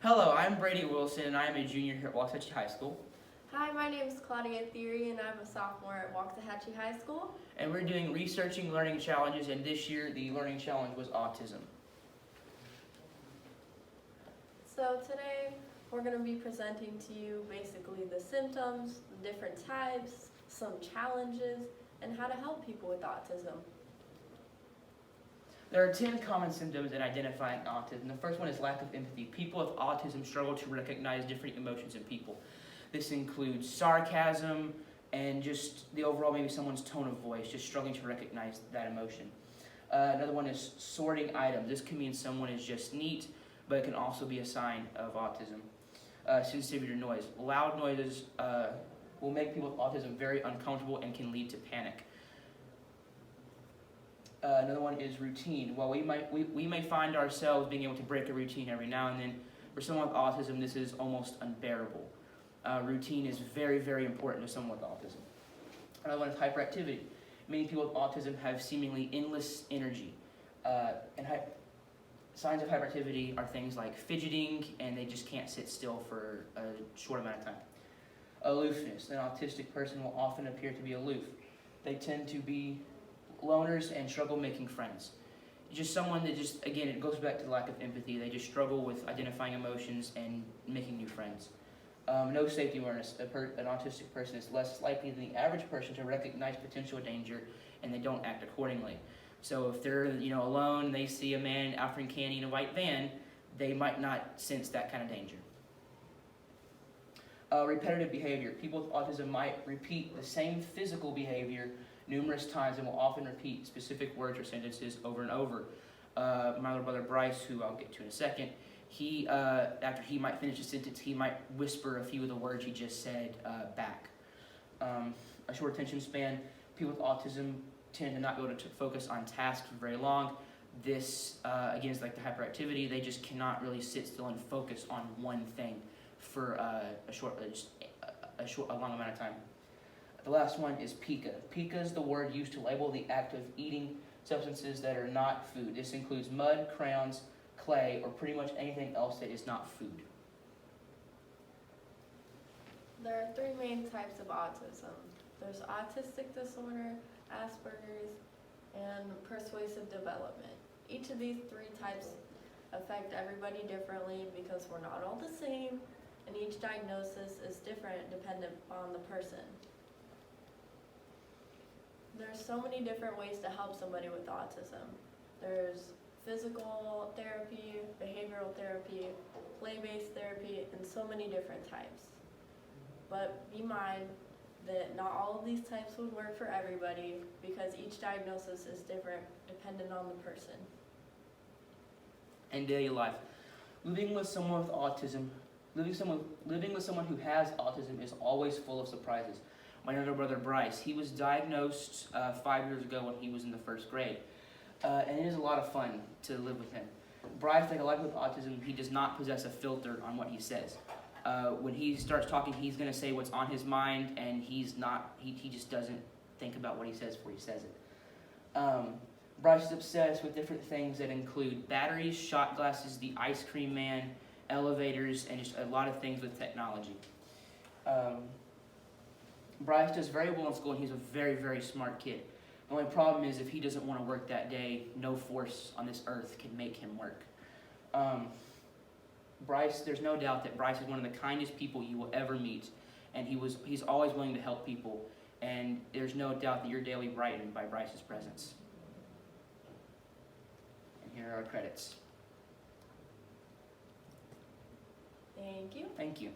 Hello, I'm Brady Wilson and I am a junior here at Waxahachie High School. Hi, my name is Claudia Theory and I'm a sophomore at Waxahachie High School. And we're doing researching learning challenges, and this year the learning challenge was autism. So today we're going to be presenting to you basically the symptoms, the different types, some challenges, and how to help people with autism. There are 10 common symptoms in identifying autism. The first one is lack of empathy. People with autism struggle to recognize different emotions in people. This includes sarcasm and just the overall, maybe someone's tone of voice, just struggling to recognize that emotion. Another one is sorting items. This can mean someone is just neat, but it can also be a sign of autism. Sensitivity to noise. Loud noises will make people with autism very uncomfortable and can lead to panic. Another one is routine. While we may find ourselves being able to break a routine every now and then, for someone with autism, this is almost unbearable. Routine is very, very important to someone with autism. Another one is hyperactivity. Many people with autism have seemingly endless energy. Signs of hyperactivity are things like fidgeting, and they just can't sit still for a short amount of time. Aloofness. An autistic person will often appear to be aloof. They tend to be loners and struggle making friends. Just someone that just, again, it goes back to the lack of empathy. They just struggle with identifying emotions and making new friends. No safety awareness. An autistic person is less likely than the average person to recognize potential danger, and they don't act accordingly. So if they're alone and they see a man offering candy in a white van, they might not sense that kind of danger. Repetitive behavior. People with autism might repeat the same physical behavior numerous times and will often repeat specific words or sentences over and over. My little brother Bryce, who I'll get to in a second, after he might finish a sentence, he might whisper a few of the words he just said back. A short attention span. People with autism tend to not be able to focus on tasks for very long. This, again, is like the hyperactivity. They just cannot really sit still and focus on one thing for a long amount of time. The last one is pica. Pica is the word used to label the act of eating substances that are not food. This includes mud, crayons, clay, or pretty much anything else that is not food. There are three main types of autism. There's autistic disorder, Asperger's, and persuasive development. Each of these three types affect everybody differently because we're not all the same, and each diagnosis is different dependent on the person. There's so many different ways to help somebody with autism. There's physical therapy, behavioral therapy, play-based therapy, and so many different types. But be mind that not all of these types would work for everybody because each diagnosis is different dependent on the person. And daily life. Living with someone with autism, living with someone who has autism is always full of surprises. My younger brother Bryce, he was diagnosed 5 years ago when he was in the first grade. And it is a lot of fun to live with him. Bryce, like a lot with autism, he does not possess a filter on what he says. When he starts talking, he's going to say what's on his mind, and he just doesn't think about what he says before he says it. Bryce is obsessed with different things that include batteries, shot glasses, the ice cream man, elevators, and just a lot of things with technology. Bryce does very well in school, and he's a very, very smart kid. The only problem is if he doesn't want to work that day, no force on this earth can make him work. Bryce, there's no doubt that Bryce is one of the kindest people you will ever meet, and he's always willing to help people, and there's no doubt that your day will be brightened by Bryce's presence. And here are our credits. Thank you. Thank you.